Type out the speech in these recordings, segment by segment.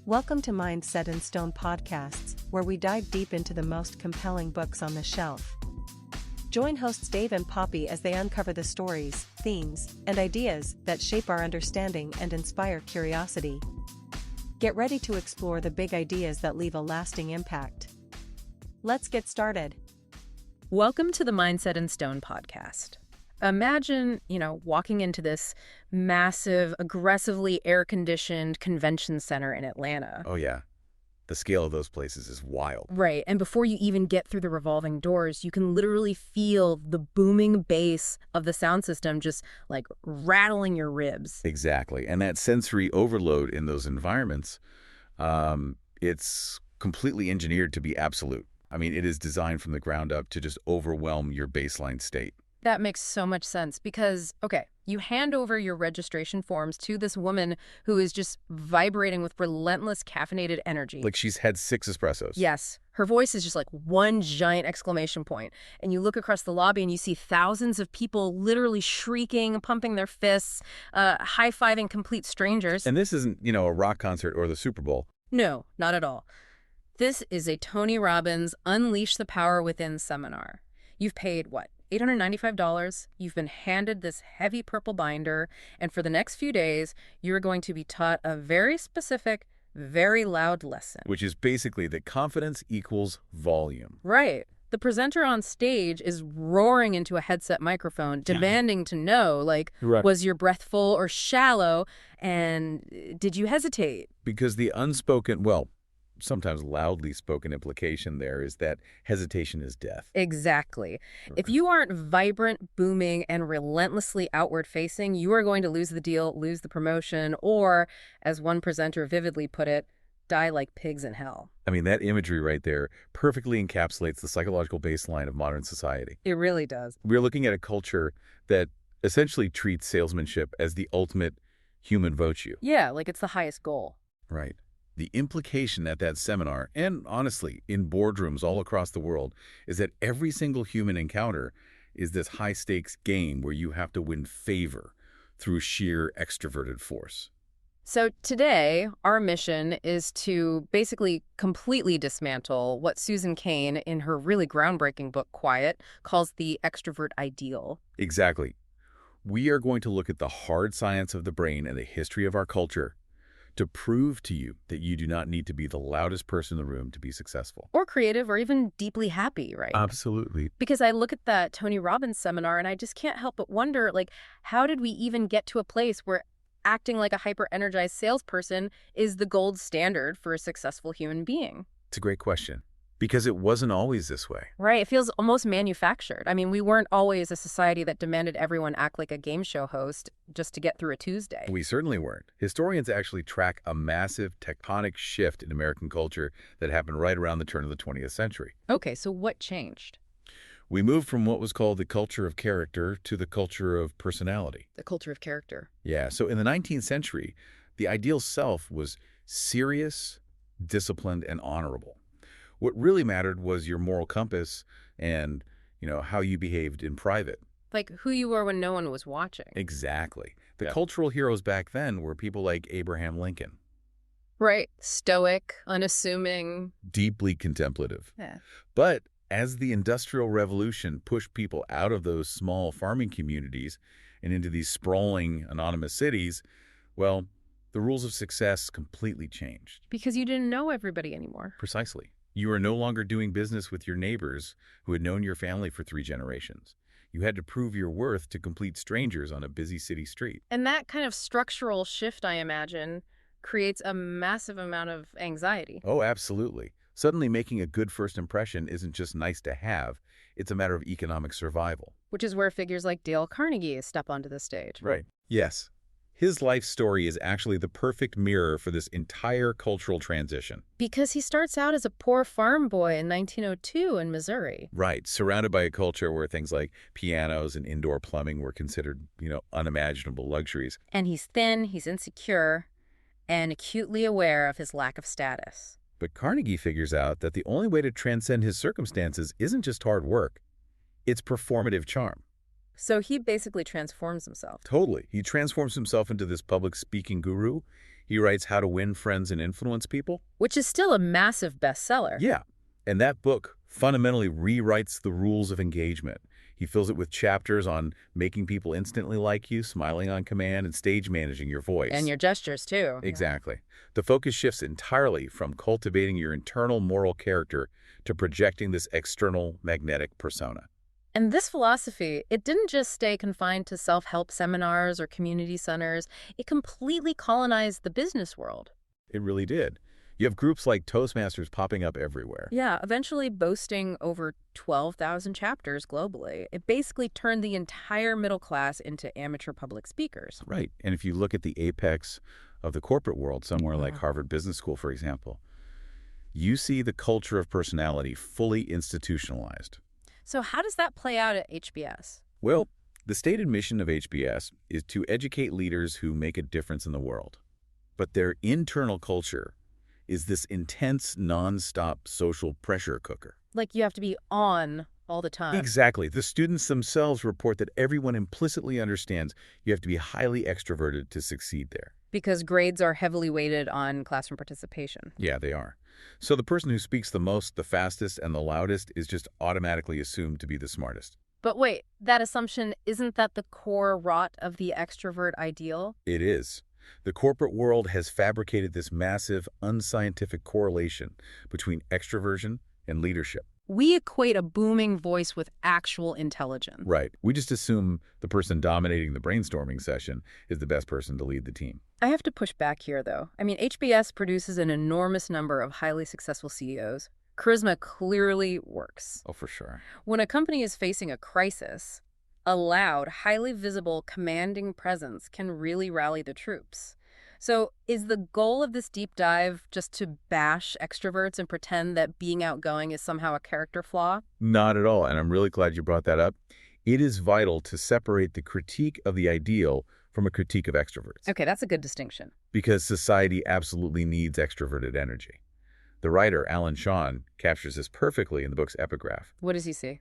Welcome to Mindset and Stone podcasts, where we dive deep into the most compelling books on the shelf. Join hosts Dave and Poppy as they uncover the stories, themes, and ideas that shape our understanding and inspire curiosity. Get ready to explore the big ideas that leave a lasting impact. Let's get started. Welcome to the Mindset and Stone podcast. Imagine, walking into this massive, aggressively air-conditioned convention center in Atlanta. Oh, yeah. The scale of those places is wild. Right, and before you even get through the revolving doors, you can literally feel the booming bass of the sound system just, rattling your ribs. Exactly. And that sensory overload in those environments, it's completely engineered to be absolute. I mean, it is designed from the ground up to just overwhelm your baseline state. That makes so much sense because, you hand over your registration forms to this woman who is just vibrating with relentless caffeinated energy. Like she's had 6 espressos. Yes. Her voice is just like one giant exclamation point. And you look across the lobby and you see thousands of people literally shrieking, pumping their fists, high-fiving complete strangers. And this isn't, a rock concert or the Super Bowl. No, not at all. This is a Tony Robbins Unleash the Power Within seminar. You've paid, $895. You've been handed this heavy purple binder, and for the next few days, you're going to be taught a very specific, very loud lesson. Which is basically that confidence equals volume. Right. The presenter on stage is roaring into a headset microphone, demanding to know, Right. Was your breath full or shallow, and did you hesitate? Because the unspoken, sometimes loudly spoken implication there is that hesitation is death. Exactly. If you aren't vibrant, booming, and relentlessly outward-facing, you are going to lose the deal, lose the promotion, or, as one presenter vividly put it, die like pigs in hell. I mean, that imagery right there perfectly encapsulates the psychological baseline of modern society. It really does. We're looking at a culture that essentially treats salesmanship as the ultimate human virtue. Yeah, like it's the highest goal. Right. The implication at that seminar, and honestly, in boardrooms all across the world, is that every single human encounter is this high-stakes game where you have to win favor through sheer extroverted force. So today, our mission is to basically completely dismantle what Susan Cain, in her really groundbreaking book, Quiet, calls the extrovert ideal. Exactly. We are going to look at the hard science of the brain and the history of our culture to prove to you that you do not need to be the loudest person in the room to be successful. Or creative, or even deeply happy, right? Absolutely. Because I look at that Tony Robbins seminar and I just can't help but wonder, how did we even get to a place where acting like a hyper-energized salesperson is the gold standard for a successful human being? It's a great question. Because it wasn't always this way. Right. It feels almost manufactured. I mean, we weren't always a society that demanded everyone act like a game show host just to get through a Tuesday. We certainly weren't. Historians actually track a massive tectonic shift in American culture that happened right around the turn of the 20th century. Okay, so what changed? We moved from what was called the culture of character to the culture of personality. The culture of character. Yeah, so in the 19th century, the ideal self was serious, disciplined, and honorable. What really mattered was your moral compass and, how you behaved in private. Like who you were when no one was watching. Exactly. The cultural heroes back then were people like Abraham Lincoln. Right. Stoic, unassuming. Deeply contemplative. Yeah. But as the Industrial Revolution pushed people out of those small farming communities and into these sprawling, anonymous cities, the rules of success completely changed. Because you didn't know everybody anymore. Precisely. You were no longer doing business with your neighbors who had known your family for 3 generations. You had to prove your worth to complete strangers on a busy city street. And that kind of structural shift, I imagine, creates a massive amount of anxiety. Oh, absolutely. Suddenly making a good first impression isn't just nice to have, it's a matter of economic survival. Which is where figures like Dale Carnegie step onto the stage. Right. Yes. His life story is actually the perfect mirror for this entire cultural transition. Because he starts out as a poor farm boy in 1902 in Missouri. Right, surrounded by a culture where things like pianos and indoor plumbing were considered, unimaginable luxuries. And he's thin, he's insecure, and acutely aware of his lack of status. But Carnegie figures out that the only way to transcend his circumstances isn't just hard work, it's performative charm. So he basically transforms himself. Totally. He transforms himself into this public speaking guru. He writes How to Win Friends and Influence People. Which is still a massive bestseller. Yeah, and that book fundamentally rewrites the rules of engagement. He fills it with chapters on making people instantly like you, smiling on command, and stage managing your voice. And your gestures, too. Exactly. The focus shifts entirely from cultivating your internal moral character to projecting this external magnetic persona. And this philosophy, it didn't just stay confined to self-help seminars or community centers. It completely colonized the business world. It really did. You have groups like Toastmasters popping up everywhere. Yeah, eventually boasting over 12,000 chapters globally. It basically turned the entire middle class into amateur public speakers. Right. And if you look at the apex of the corporate world, somewhere like Harvard Business School, for example, you see the culture of personality fully institutionalized. So how does that play out at HBS? Well, the stated mission of HBS is to educate leaders who make a difference in the world. But their internal culture is this intense, non-stop social pressure cooker. Like you have to be on all the time. Exactly. The students themselves report that everyone implicitly understands you have to be highly extroverted to succeed there. Because grades are heavily weighted on classroom participation. Yeah, they are. So the person who speaks the most, the fastest, and the loudest is just automatically assumed to be the smartest. But wait, that assumption, isn't that the core rot of the extrovert ideal? It is. The corporate world has fabricated this massive, unscientific correlation between extroversion and leadership. We equate a booming voice with actual intelligence. Right. We just assume the person dominating the brainstorming session is the best person to lead the team. I have to push back here, though. I mean, HBS produces an enormous number of highly successful CEOs. Charisma clearly works. Oh, for sure. When a company is facing a crisis, a loud, highly visible, commanding presence can really rally the troops. So is the goal of this deep dive just to bash extroverts and pretend that being outgoing is somehow a character flaw? Not at all, and I'm really glad you brought that up. It is vital to separate the critique of the ideal from a critique of extroverts. Okay, that's a good distinction. Because society absolutely needs extroverted energy. The writer, Alan Shawn, captures this perfectly in the book's epigraph. What does he say?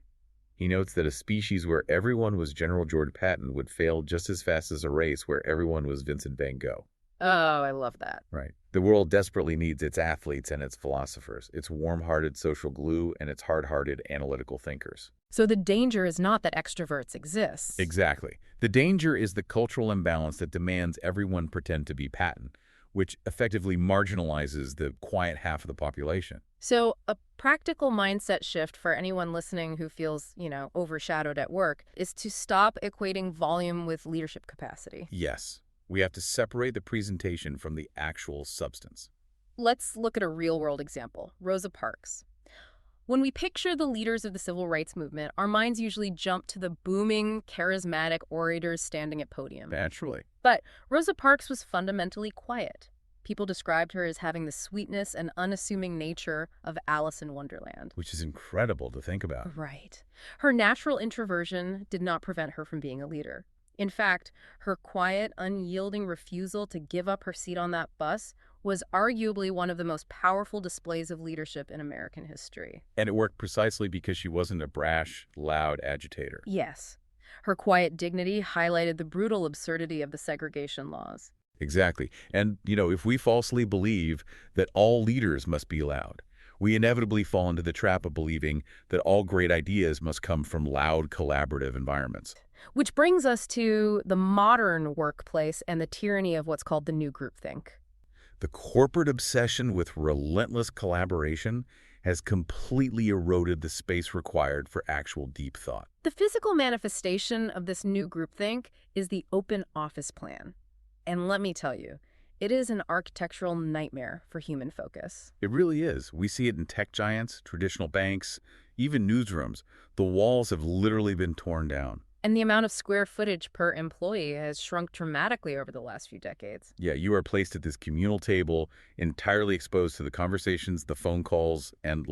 He notes that a species where everyone was General George Patton would fail just as fast as a race where everyone was Vincent van Gogh. Oh, I love that. Right. The world desperately needs its athletes and its philosophers, its warm-hearted social glue and its hard-hearted analytical thinkers. So the danger is not that extroverts exist. Exactly. The danger is the cultural imbalance that demands everyone pretend to be Patton, which effectively marginalizes the quiet half of the population. So a practical mindset shift for anyone listening who feels, overshadowed at work is to stop equating volume with leadership capacity. Yes. We have to separate the presentation from the actual substance. Let's look at a real-world example, Rosa Parks. When we picture the leaders of the civil rights movement, our minds usually jump to the booming, charismatic orators standing at podium. Naturally. But Rosa Parks was fundamentally quiet. People described her as having the sweetness and unassuming nature of Alice in Wonderland. Which is incredible to think about. Right. Her natural introversion did not prevent her from being a leader. In fact, her quiet, unyielding refusal to give up her seat on that bus was arguably one of the most powerful displays of leadership in American history. And it worked precisely because she wasn't a brash, loud agitator. Yes. Her quiet dignity highlighted the brutal absurdity of the segregation laws. Exactly. And, if we falsely believe that all leaders must be loud, we inevitably fall into the trap of believing that all great ideas must come from loud, collaborative environments. Which brings us to the modern workplace and the tyranny of what's called the new groupthink. The corporate obsession with relentless collaboration has completely eroded the space required for actual deep thought. The physical manifestation of this new groupthink is the open office plan. And let me tell you, it is an architectural nightmare for human focus. It really is. We see it in tech giants, traditional banks, even newsrooms. The walls have literally been torn down. And the amount of square footage per employee has shrunk dramatically over the last few decades. Yeah, you are placed at this communal table, entirely exposed to the conversations, the phone calls, and,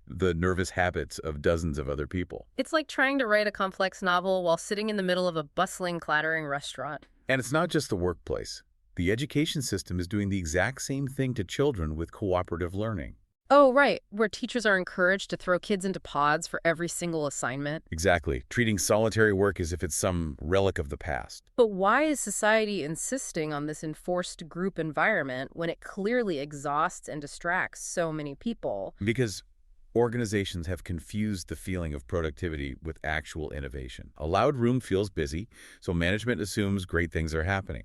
the nervous habits of dozens of other people. It's like trying to write a complex novel while sitting in the middle of a bustling, clattering restaurant. And it's not just the workplace. The education system is doing the exact same thing to children with cooperative learning. Oh, right, where teachers are encouraged to throw kids into pods for every single assignment. Exactly, treating solitary work as if it's some relic of the past. But why is society insisting on this enforced group environment when it clearly exhausts and distracts so many people? Because organizations have confused the feeling of productivity with actual innovation. A loud room feels busy, so management assumes great things are happening.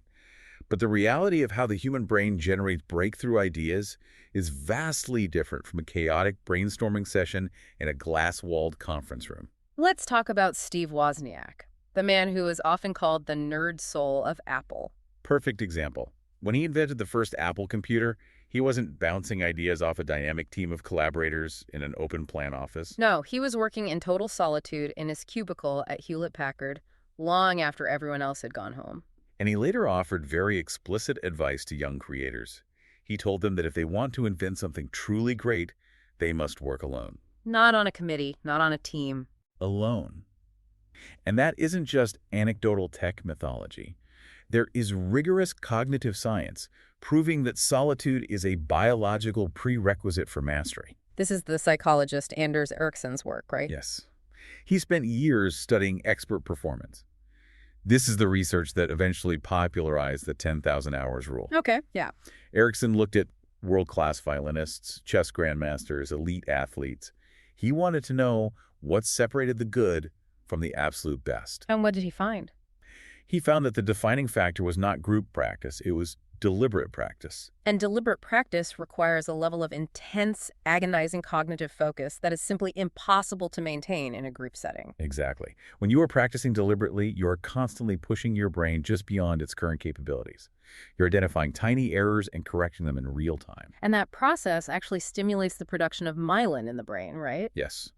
But the reality of how the human brain generates breakthrough ideas is vastly different from a chaotic brainstorming session in a glass-walled conference room. Let's talk about Steve Wozniak, the man who is often called the nerd soul of Apple. Perfect example. When he invented the first Apple computer, he wasn't bouncing ideas off a dynamic team of collaborators in an open-plan office. No, he was working in total solitude in his cubicle at Hewlett-Packard long after everyone else had gone home. And he later offered very explicit advice to young creators. He told them that if they want to invent something truly great, they must work alone. Not on a committee, not on a team. Alone. And that isn't just anecdotal tech mythology. There is rigorous cognitive science proving that solitude is a biological prerequisite for mastery. This is the psychologist Anders Ericsson's work, right? Yes. He spent years studying expert performance. This is the research that eventually popularized the 10,000 hours rule. Okay, yeah. Ericsson looked at world-class violinists, chess grandmasters, elite athletes. He wanted to know what separated the good from the absolute best. And what did he find? He found that the defining factor was not group practice, it was deliberate practice. And deliberate practice requires a level of intense, agonizing cognitive focus that is simply impossible to maintain in a group setting. Exactly. When you are practicing deliberately, you are constantly pushing your brain just beyond its current capabilities. You're identifying tiny errors and correcting them in real time. And that process actually stimulates the production of myelin in the brain, right? Yes.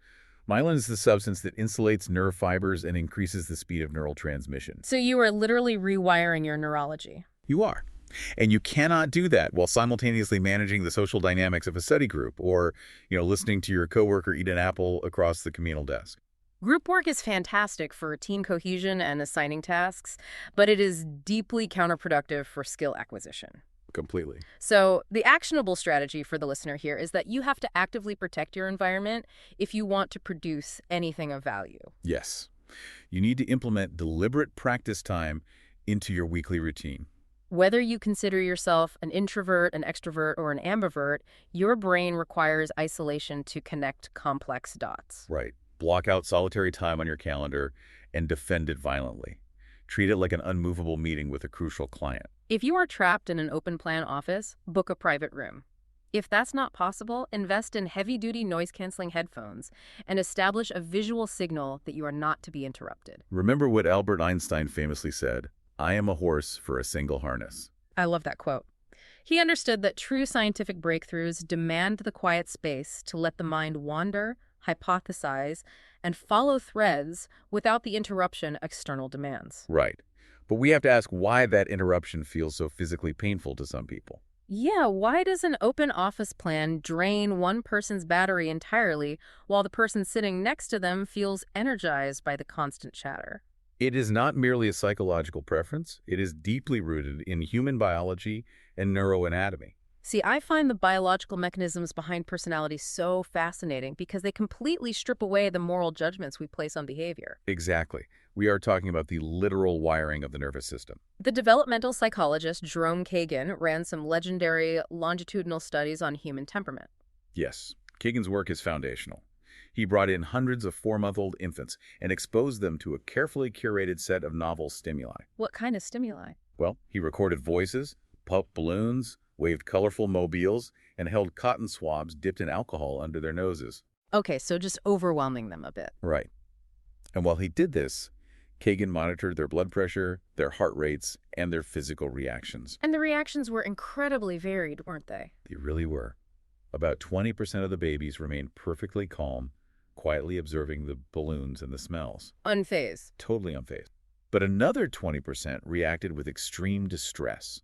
Myelin is the substance that insulates nerve fibers and increases the speed of neural transmission. So you are literally rewiring your neurology. You are. And you cannot do that while simultaneously managing the social dynamics of a study group or, listening to your coworker eat an apple across the communal desk. Group work is fantastic for team cohesion and assigning tasks, but it is deeply counterproductive for skill acquisition. Completely. So the actionable strategy for the listener here is that you have to actively protect your environment if you want to produce anything of value. Yes. You need to implement deliberate practice time into your weekly routine. Whether you consider yourself an introvert, an extrovert, or an ambivert, your brain requires isolation to connect complex dots. Right. Block out solitary time on your calendar and defend it violently. Treat it like an unmovable meeting with a crucial client. If you are trapped in an open-plan office, book a private room. If that's not possible, invest in heavy-duty noise-canceling headphones and establish a visual signal that you are not to be interrupted. Remember what Albert Einstein famously said, "I am a horse for a single harness." I love that quote. He understood that true scientific breakthroughs demand the quiet space to let the mind wander, hypothesize, and follow threads without the interruption external demands. Right. But we have to ask why that interruption feels so physically painful to some people. Yeah, why does an open office plan drain one person's battery entirely while the person sitting next to them feels energized by the constant chatter? It is not merely a psychological preference. It is deeply rooted in human biology and neuroanatomy. See, I find the biological mechanisms behind personality so fascinating because they completely strip away the moral judgments we place on behavior. Exactly. We are talking about the literal wiring of the nervous system. The developmental psychologist Jerome Kagan ran some legendary longitudinal studies on human temperament. Yes, Kagan's work is foundational. He brought in hundreds of 4-month-old infants and exposed them to a carefully curated set of novel stimuli. What kind of stimuli? Well, he recorded voices, puffed balloons, waved colorful mobiles, and held cotton swabs dipped in alcohol under their noses. Okay, so just overwhelming them a bit. Right. And while he did this, Kagan monitored their blood pressure, their heart rates, and their physical reactions. And the reactions were incredibly varied, weren't they? They really were. About 20% of the babies remained perfectly calm, quietly observing the balloons and the smells. Unfazed. Totally unfazed. But another 20% reacted with extreme distress.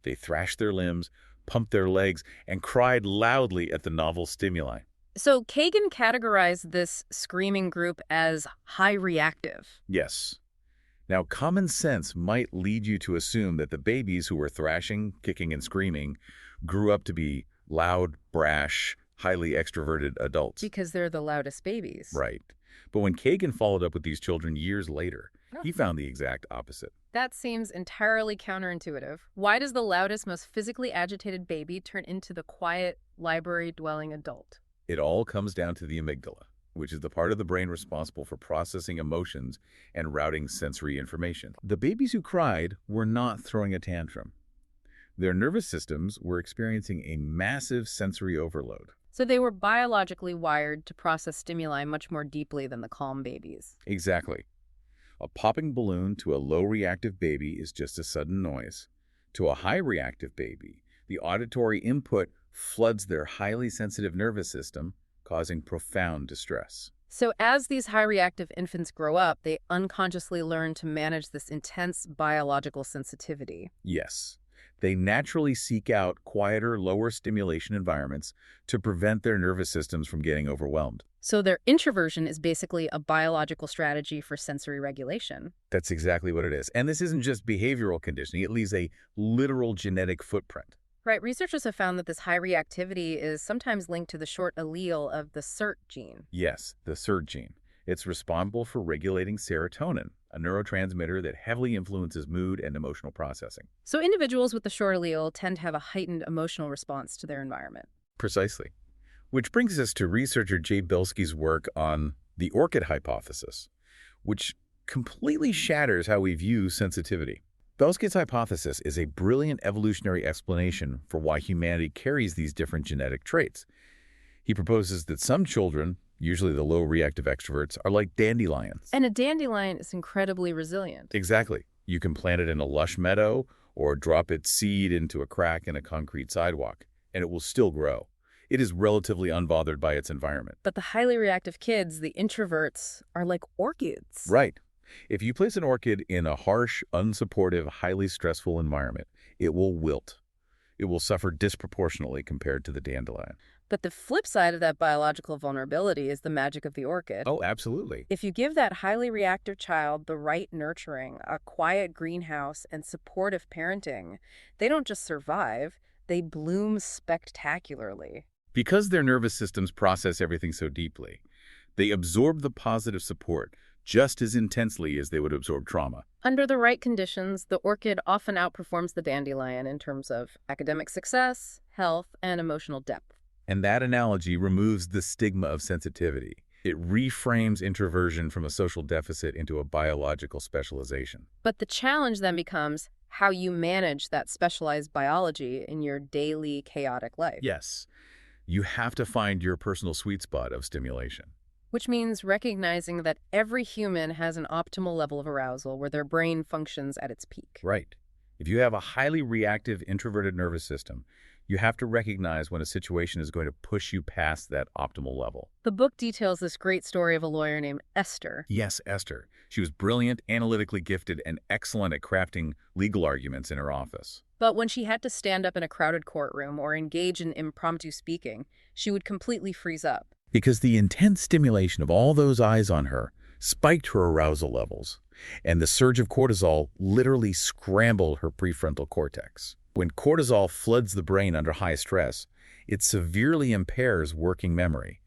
They thrashed their limbs, pumped their legs, and cried loudly at the novel stimuli. So Kagan categorized this screaming group as high reactive. Yes. Now, common sense might lead you to assume that the babies who were thrashing, kicking, and screaming grew up to be loud, brash, highly extroverted adults. Because they're the loudest babies. Right. But when Kagan followed up with these children years later, he found the exact opposite. That seems entirely counterintuitive. Why does the loudest, most physically agitated baby turn into the quiet, library-dwelling adult? It all comes down to the amygdala, which is the part of the brain responsible for processing emotions and routing sensory information. The babies who cried were not throwing a tantrum. Their nervous systems were experiencing a massive sensory overload. So they were biologically wired to process stimuli much more deeply than the calm babies. Exactly. A popping balloon to a low-reactive baby is just a sudden noise. To a high-reactive baby, the auditory input floods their highly sensitive nervous system, causing profound distress. So as these high-reactive infants grow up, they unconsciously learn to manage this intense biological sensitivity. Yes. They naturally seek out quieter, lower stimulation environments to prevent their nervous systems from getting overwhelmed. So their introversion is basically a biological strategy for sensory regulation. That's exactly what it is. And this isn't just behavioral conditioning. It leaves a literal genetic footprint. Right, researchers have found that this high reactivity is sometimes linked to the short allele of the SERT gene. Yes, the SERT gene. It's responsible for regulating serotonin, a neurotransmitter that heavily influences mood and emotional processing. So individuals with the short allele tend to have a heightened emotional response to their environment. Precisely. Which brings us to researcher Jay Belsky's work on the orchid hypothesis, which completely shatters how we view sensitivity. Belsky's hypothesis is a brilliant evolutionary explanation for why humanity carries these different genetic traits. He proposes that some children, usually the low-reactive extroverts, are like dandelions. And a dandelion is incredibly resilient. Exactly. You can plant it in a lush meadow or drop its seed into a crack in a concrete sidewalk, and it will still grow. It is relatively unbothered by its environment. But the highly reactive kids, the introverts, are like orchids. Right. If you place an orchid in a harsh, unsupportive, highly stressful environment, it will wilt. It will suffer disproportionately compared to the dandelion. But the flip side of that biological vulnerability is the magic of the orchid. Oh, absolutely. If you give that highly reactive child the right nurturing, a quiet greenhouse, and supportive parenting, they don't just survive, they bloom spectacularly. Because their nervous systems process everything so deeply, they absorb the positive support just as intensely as they would absorb trauma. Under the right conditions, the orchid often outperforms the dandelion in terms of academic success, health, and emotional depth. And that analogy removes the stigma of sensitivity. It reframes introversion from a social deficit into a biological specialization. But the challenge then becomes how you manage that specialized biology in your daily chaotic life. Yes, you have to find your personal sweet spot of stimulation. Which means recognizing that every human has an optimal level of arousal where their brain functions at its peak. Right. If you have a highly reactive, introverted nervous system, you have to recognize when a situation is going to push you past that optimal level. The book details this great story of a lawyer named Esther. Yes, Esther. She was brilliant, analytically gifted, and excellent at crafting legal arguments in her office. But when she had to stand up in a crowded courtroom or engage in impromptu speaking, she would completely freeze up. Because the intense stimulation of all those eyes on her spiked her arousal levels, and the surge of cortisol literally scrambled her prefrontal cortex. When cortisol floods the brain under high stress, it severely impairs working memory,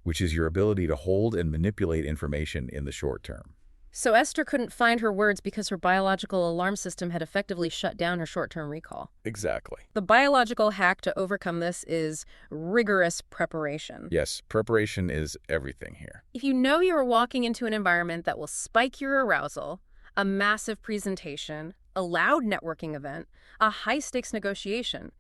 which is your ability to hold and manipulate information in the short term. So Esther couldn't find her words because her biological alarm system had effectively shut down her short-term recall. Exactly. The biological hack to overcome this is rigorous preparation. Yes, preparation is everything here. If you know you're walking into an environment that will spike your arousal, a massive presentation, a loud networking event, a high-stakes negotiation,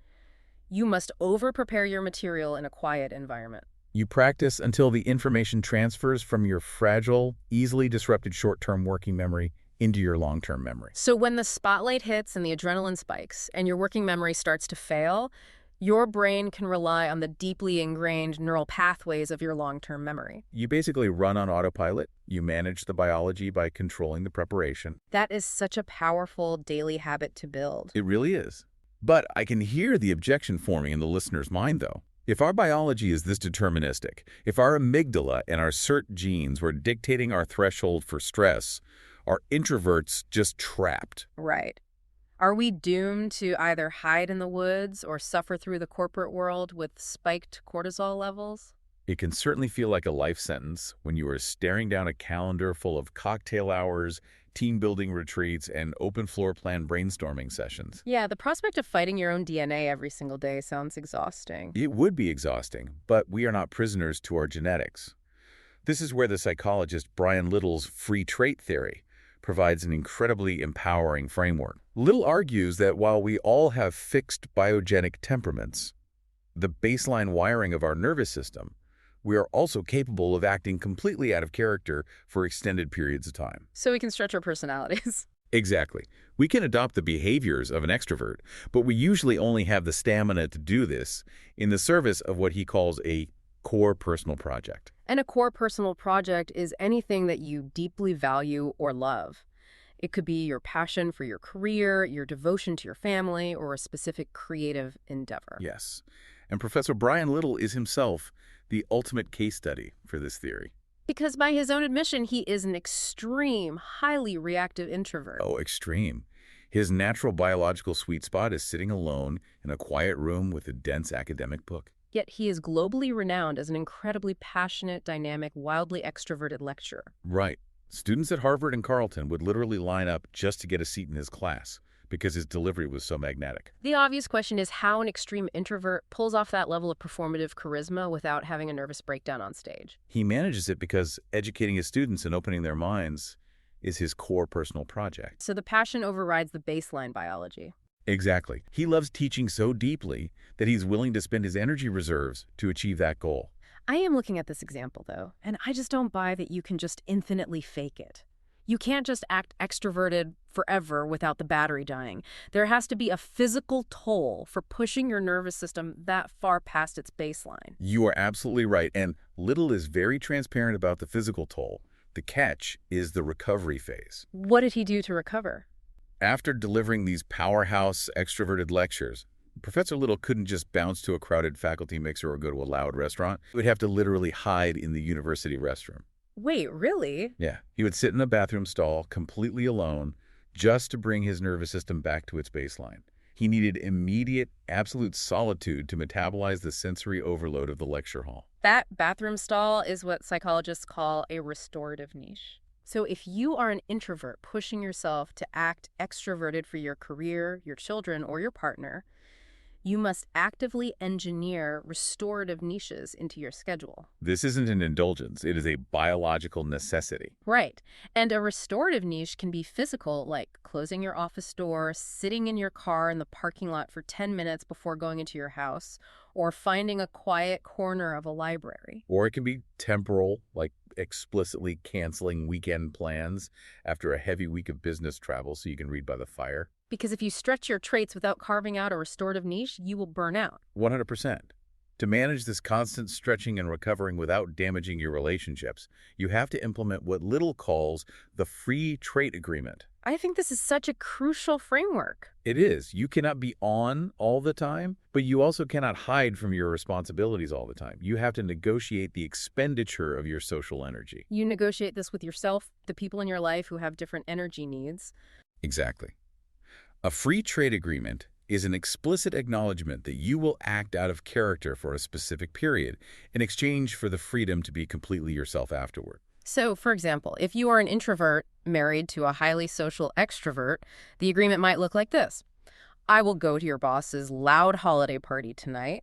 you must over-prepare your material in a quiet environment. You practice until the information transfers from your fragile, easily disrupted short-term working memory into your long-term memory. So when the spotlight hits and the adrenaline spikes and your working memory starts to fail, your brain can rely on the deeply ingrained neural pathways of your long-term memory. You basically run on autopilot. You manage the biology by controlling the preparation. That is such a powerful daily habit to build. It really is. But I can hear the objection forming in the listener's mind, though. If our biology is this deterministic, if our amygdala and our SERT genes were dictating our threshold for stress, are introverts just trapped? Right. Are we doomed to either hide in the woods or suffer through the corporate world with spiked cortisol levels? It can certainly feel like a life sentence when you are staring down a calendar full of cocktail hours, team-building retreats, and open floor plan brainstorming sessions. Yeah, the prospect of fighting your own DNA every single day sounds exhausting. It would be exhausting, but we are not prisoners to our genetics. This is where the psychologist Brian Little's free trait theory provides an incredibly empowering framework. Little argues that while we all have fixed biogenic temperaments, the baseline wiring of our nervous system, we are also capable of acting completely out of character for extended periods of time. So we can stretch our personalities. Exactly. We can adopt the behaviors of an extrovert, but we usually only have the stamina to do this in the service of what he calls a core personal project. And a core personal project is anything that you deeply value or love. It could be your passion for your career, your devotion to your family, or a specific creative endeavor. Yes. And Professor Brian Little is himself the ultimate case study for this theory. Because by his own admission, he is an extreme, highly reactive introvert. Oh, extreme. His natural biological sweet spot is sitting alone in a quiet room with a dense academic book. Yet he is globally renowned as an incredibly passionate, dynamic, wildly extroverted lecturer. Right. Students at Harvard and Carleton would literally line up just to get a seat in his class because his delivery was so magnetic. The obvious question is how an extreme introvert pulls off that level of performative charisma without having a nervous breakdown on stage. He manages it because educating his students and opening their minds is his core personal project. So the passion overrides the baseline biology. Exactly. He loves teaching so deeply that he's willing to spend his energy reserves to achieve that goal. I am looking at this example, though, and I just don't buy that you can just infinitely fake it. You can't just act extroverted forever without the battery dying. There has to be a physical toll for pushing your nervous system that far past its baseline. You are absolutely right, and Little is very transparent about the physical toll. The catch is the recovery phase. What did he do to recover? After delivering these powerhouse extroverted lectures, Professor Little couldn't just bounce to a crowded faculty mixer or go to a loud restaurant. He would have to literally hide in the university restroom. Wait, really? Yeah, he would sit in a bathroom stall completely alone just to bring his nervous system back to its baseline. He needed immediate, absolute solitude to metabolize the sensory overload of the lecture hall. That bathroom stall is what psychologists call a restorative niche. So if you are an introvert pushing yourself to act extroverted for your career, your children, or your partner, you must actively engineer restorative niches into your schedule. This isn't an indulgence. It is a biological necessity. Right. And a restorative niche can be physical, like closing your office door, sitting in your car in the parking lot for 10 minutes before going into your house, or finding a quiet corner of a library. Or it can be temporal, like explicitly canceling weekend plans after a heavy week of business travel so you can read by the fire. Because if you stretch your traits without carving out a restorative niche, you will burn out. 100%. To manage this constant stretching and recovering without damaging your relationships, you have to implement what Little calls the free trait agreement. I think this is such a crucial framework. It is. You cannot be on all the time, but you also cannot hide from your responsibilities all the time. You have to negotiate the expenditure of your social energy. You negotiate this with yourself, the people in your life who have different energy needs. Exactly. A free trade agreement is an explicit acknowledgement that you will act out of character for a specific period in exchange for the freedom to be completely yourself afterward. So, for example, if you are an introvert married to a highly social extrovert, the agreement might look like this. I will go to your boss's loud holiday party tonight,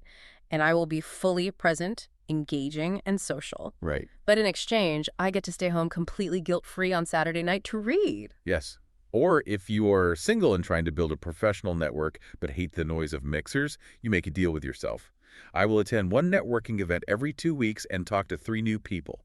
and I will be fully present, engaging, and social. Right. But in exchange, I get to stay home completely guilt-free on Saturday night to read. Yes. Or if you are single and trying to build a professional network but hate the noise of mixers, you make a deal with yourself. I will attend one networking event every 2 weeks and talk to 3 new people.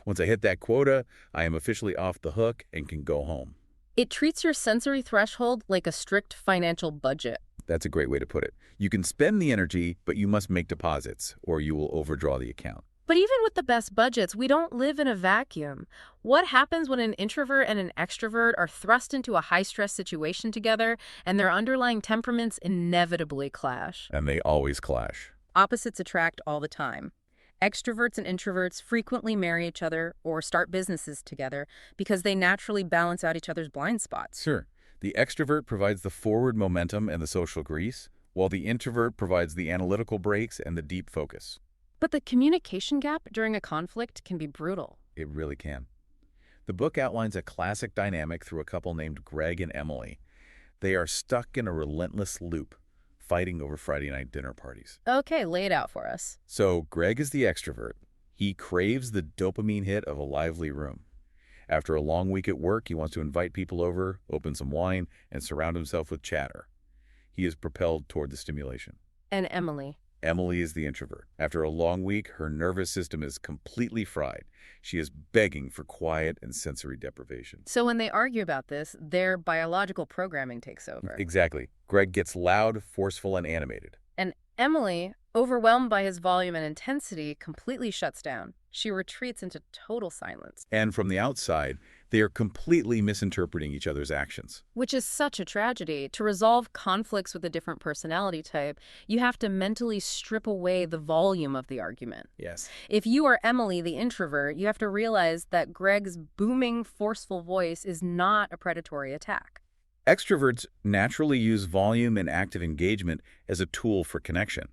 Once I hit that quota, I am officially off the hook and can go home. It treats your sensory threshold like a strict financial budget. That's a great way to put it. You can spend the energy, but you must make deposits, or you will overdraw the account. But even with the best budgets, we don't live in a vacuum. What happens when an introvert and an extrovert are thrust into a high-stress situation together and their underlying temperaments inevitably clash? And they always clash. Opposites attract all the time. Extroverts and introverts frequently marry each other or start businesses together because they naturally balance out each other's blind spots. Sure. The extrovert provides the forward momentum and the social grease, while the introvert provides the analytical breaks and the deep focus. But the communication gap during a conflict can be brutal. It really can. The book outlines a classic dynamic through a couple named Greg and Emily. They are stuck in a relentless loop, fighting over Friday night dinner parties. Okay, lay it out for us. So Greg is the extrovert. He craves the dopamine hit of a lively room. After a long week at work, he wants to invite people over, open some wine, and surround himself with chatter. He is propelled toward the stimulation. And Emily? Emily is the introvert. After a long week, her nervous system is completely fried. She is begging for quiet and sensory deprivation. So when they argue about this, their biological programming takes over. Exactly. Greg gets loud, forceful, and animated. And Emily, overwhelmed by his volume and intensity, completely shuts down. She retreats into total silence. And from the outside, they are completely misinterpreting each other's actions. Which is such a tragedy. To resolve conflicts with a different personality type, you have to mentally strip away the volume of the argument. Yes. If you are Emily, the introvert, you have to realize that Greg's booming, forceful voice is not a predatory attack. Extroverts naturally use volume and active engagement as a tool for connection.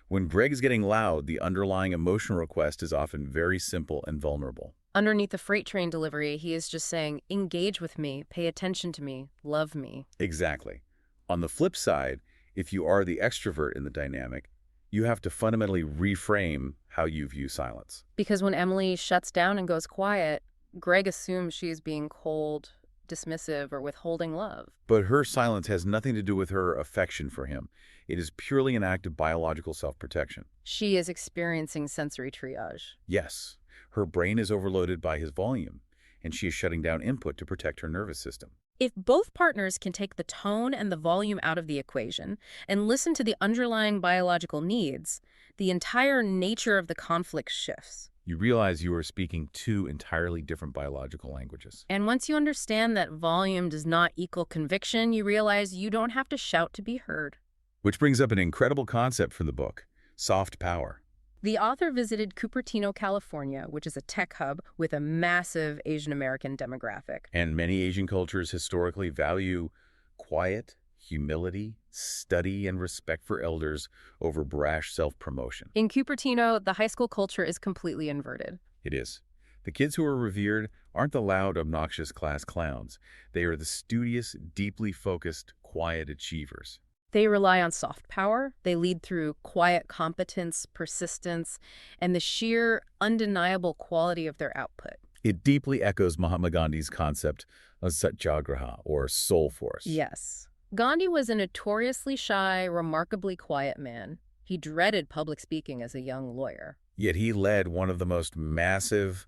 When Greg is getting loud, the underlying emotional request is often very simple and vulnerable. Underneath the freight train delivery, he is just saying, engage with me, pay attention to me, love me. Exactly. On the flip side, if you are the extrovert in the dynamic, you have to fundamentally reframe how you view silence. Because when Emily shuts down and goes quiet, Greg assumes she's being cold, dismissive, or withholding love. But her silence has nothing to do with her affection for him. It is purely an act of biological self-protection. She is experiencing sensory triage. Yes, her brain is overloaded by his volume, and she is shutting down input to protect her nervous system. If both partners can take the tone and the volume out of the equation and listen to the underlying biological needs, the entire nature of the conflict shifts. You realize you are speaking two entirely different biological languages. And once you understand that volume does not equal conviction, you realize you don't have to shout to be heard. Which brings up an incredible concept from the book, soft power. The author visited Cupertino, California, which is a tech hub with a massive Asian American demographic. And many Asian cultures historically value quiet, humility, study, and respect for elders over brash self-promotion. In Cupertino, the high school culture is completely inverted. It is. The kids who are revered aren't the loud, obnoxious class clowns. They are the studious, deeply focused, quiet achievers. They rely on soft power. They lead through quiet competence, persistence, and the sheer, undeniable quality of their output. It deeply echoes Mahatma Gandhi's concept of satyagraha, or soul force. Yes. Gandhi was a notoriously shy, remarkably quiet man. He dreaded public speaking as a young lawyer. Yet he led one of the most massive,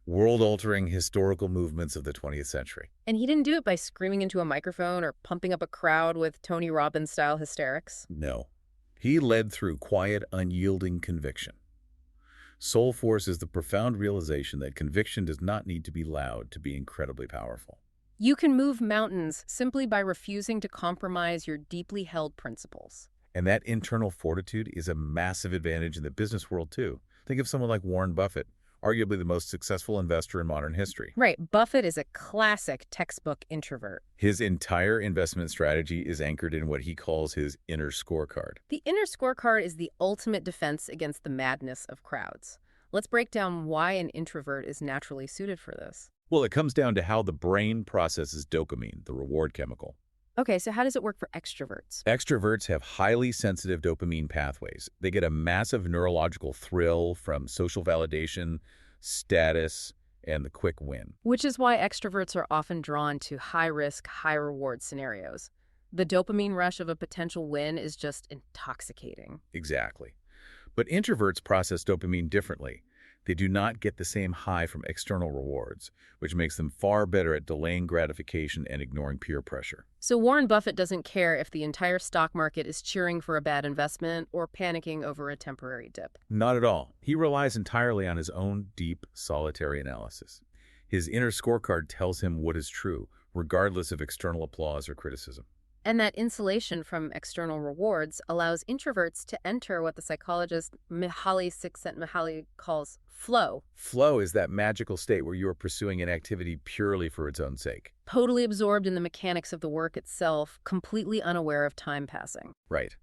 world-altering historical movements of the 20th century. And he didn't do it by screaming into a microphone or pumping up a crowd with Tony Robbins-style hysterics. No. He led through quiet, unyielding conviction. Soul force is the profound realization that conviction does not need to be loud to be incredibly powerful. You can move mountains simply by refusing to compromise your deeply held principles. And that internal fortitude is a massive advantage in the business world, too. Think of someone like Warren Buffett, arguably the most successful investor in modern history. Right. Buffett is a classic textbook introvert. His entire investment strategy is anchored in what he calls his inner scorecard. The inner scorecard is the ultimate defense against the madness of crowds. Let's break down why an introvert is naturally suited for this. Well, it comes down to how the brain processes dopamine, the reward chemical. Okay, so how does it work for extroverts? Extroverts have highly sensitive dopamine pathways. They get a massive neurological thrill from social validation, status, and the quick win. Which is why extroverts are often drawn to high-risk, high-reward scenarios. The dopamine rush of a potential win is just intoxicating. Exactly. But introverts process dopamine differently. They do not get the same high from external rewards, which makes them far better at delaying gratification and ignoring peer pressure. So Warren Buffett doesn't care if the entire stock market is cheering for a bad investment or panicking over a temporary dip. Not at all. He relies entirely on his own deep, solitary analysis. His inner scorecard tells him what is true, regardless of external applause or criticism. And that insulation from external rewards allows introverts to enter what the psychologist Mihaly Csikszentmihalyi calls flow. Flow is that magical state where you are pursuing an activity purely for its own sake. Totally absorbed in the mechanics of the work itself, completely unaware of time passing. Right.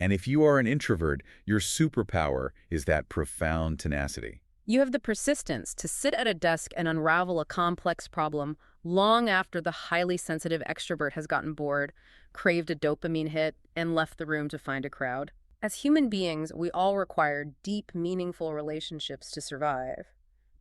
And if you are an introvert, your superpower is that profound tenacity. You have the persistence to sit at a desk and unravel a complex problem long after the highly sensitive extrovert has gotten bored, craved a dopamine hit, and left the room to find a crowd. As human beings, we all require deep, meaningful relationships to survive.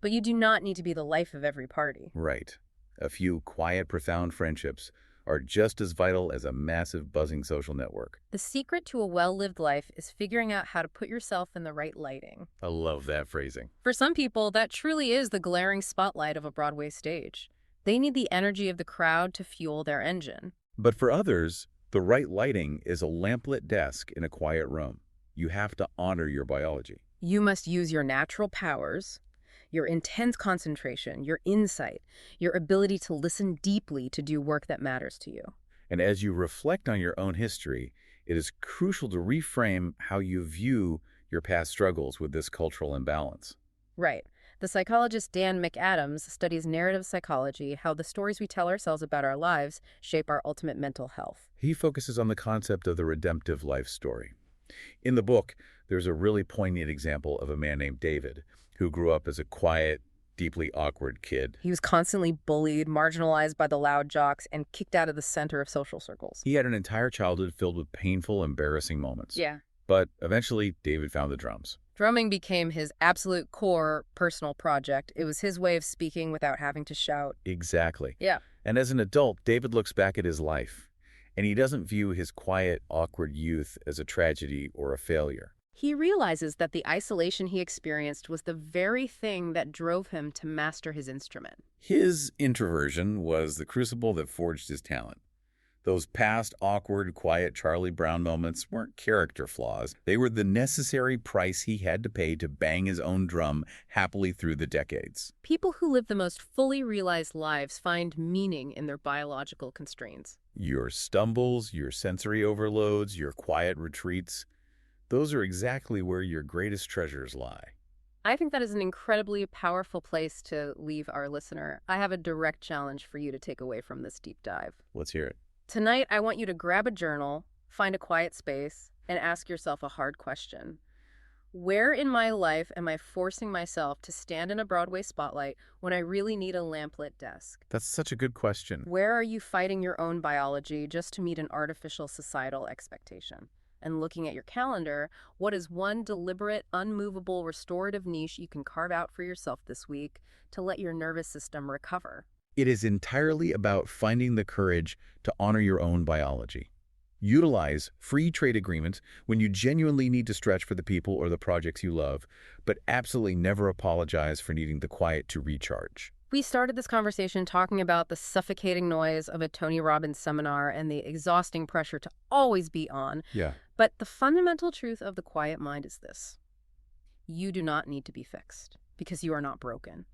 But you do not need to be the life of every party. Right. A few quiet, profound friendships are just as vital as a massive, buzzing social network. The secret to a well-lived life is figuring out how to put yourself in the right lighting. I love that phrasing. For some people, that truly is the glaring spotlight of a Broadway stage. They need the energy of the crowd to fuel their engine. But for others, the right lighting is a lamplit desk in a quiet room. You have to honor your biology. You must use your natural powers, your intense concentration, your insight, your ability to listen deeply to do work that matters to you. And as you reflect on your own history, it is crucial to reframe how you view your past struggles with this cultural imbalance. Right. The psychologist Dan McAdams studies narrative psychology, how the stories we tell ourselves about our lives shape our ultimate mental health. He focuses on the concept of the redemptive life story. In the book, there's a really poignant example of a man named David, who grew up as a quiet, deeply awkward kid. He was constantly bullied, marginalized by the loud jocks, and kicked out of the center of social circles. He had an entire childhood filled with painful, embarrassing moments. Yeah. But eventually, David found the drums. Drumming became his absolute core personal project. It was his way of speaking without having to shout. Exactly. Yeah. And as an adult, David looks back at his life, and he doesn't view his quiet, awkward youth as a tragedy or a failure. He realizes that the isolation he experienced was the very thing that drove him to master his instrument. His introversion was the crucible that forged his talent. Those past, awkward, quiet Charlie Brown moments weren't character flaws. They were the necessary price he had to pay to bang his own drum happily through the decades. People who live the most fully realized lives find meaning in their biological constraints. Your stumbles, your sensory overloads, your quiet retreats, those are exactly where your greatest treasures lie. I think that is an incredibly powerful place to leave our listener. I have a direct challenge for you to take away from this deep dive. Let's hear it. Tonight, I want you to grab a journal, find a quiet space, and ask yourself a hard question. Where in my life am I forcing myself to stand in a Broadway spotlight when I really need a lamplit desk? That's such a good question. Where are you fighting your own biology just to meet an artificial societal expectation? And looking at your calendar, what is one deliberate, unmovable, restorative niche you can carve out for yourself this week to let your nervous system recover? It is entirely about finding the courage to honor your own biology. Utilize free trade agreements when you genuinely need to stretch for the people or the projects you love, but absolutely never apologize for needing the quiet to recharge. We started this conversation talking about the suffocating noise of a Tony Robbins seminar and the exhausting pressure to always be on. Yeah. But the fundamental truth of the quiet mind is this. You do not need to be fixed because you are not broken.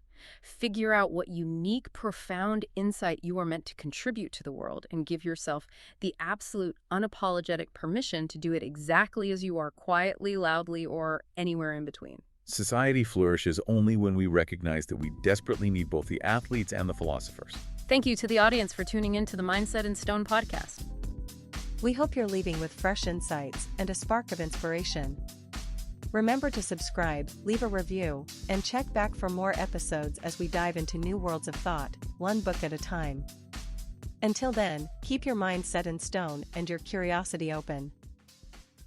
Figure out what unique, profound insight you are meant to contribute to the world and give yourself the absolute unapologetic permission to do it exactly as you are, quietly, loudly, or anywhere in between. Society flourishes only when we recognize that we desperately need both the athletes and the philosophers. Thank you to the audience for tuning in to the Mindset in Stone podcast. We hope you're leaving with fresh insights and a spark of inspiration. Remember to subscribe, leave a review, and check back for more episodes as we dive into new worlds of thought, one book at a time. Until then, keep your mind set in stone and your curiosity open.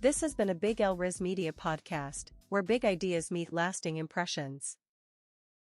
This has been a Big L Riz Media podcast, where big ideas meet lasting impressions.